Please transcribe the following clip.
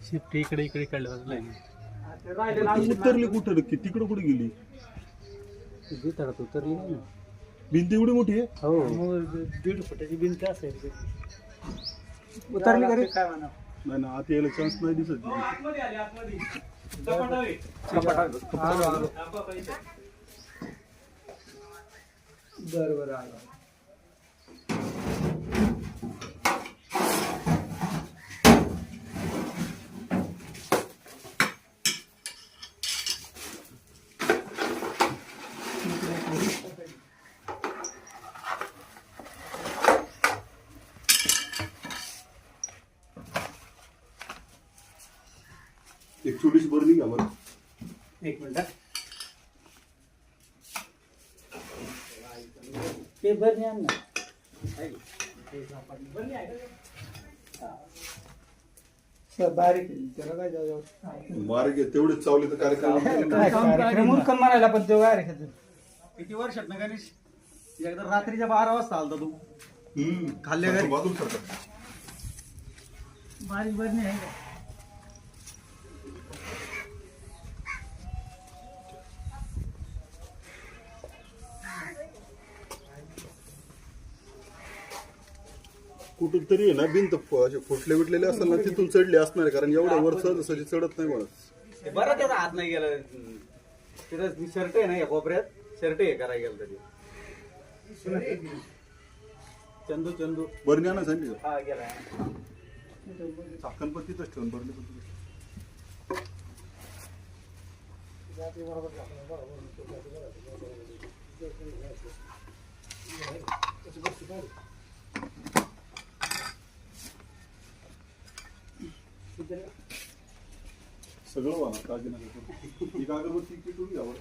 Shift इकडे इकडे काढलं उतरली कुठं नक्की तिकडं कुठे गेली तळात उतरली नाही ना. भिंत एवढी मोठी आहे हो मग 1.5 फुटाची भिंत असेल उतरली का रे? काय म्हणा नाही ना आता यायला चान्स नाही दिसत बरं आला एक छोटीशी बरणी घ्या बरं एक मिनिट ते बरं आण ना बारीक त्याला काय जाऊ बारीक आहे तेवढेच चावले तर कार्यक्रम उरकून म्हणायला पण तो बारीक किती वर्षात ना गणेश एकदा रात्रीच्या 12 वाजता आलता तू खाल्ल्या घरी बाजूला सरका. बारीक बरणी आहे का कुठून तरी आहे ना भिंत असे फुटले बिटलेले असेल ना तिथून चढले असणार आहे, कारण एवढ्या वर सहज चढत नाही म्हणत. बरं त्याचा हात नाही गेला तिथं शर्ट आहे ना या कोपऱ्यात शर्ट आहे करायला गेलं तरी चंदू चंदू बरणी आणा सांगितली का? हा गेला चाकण पण तिथंच ठेवून बरणी पण तिथंच. सगळं वाहणार काळजी नका करू. ही कागदपत्री किटून घ्यावं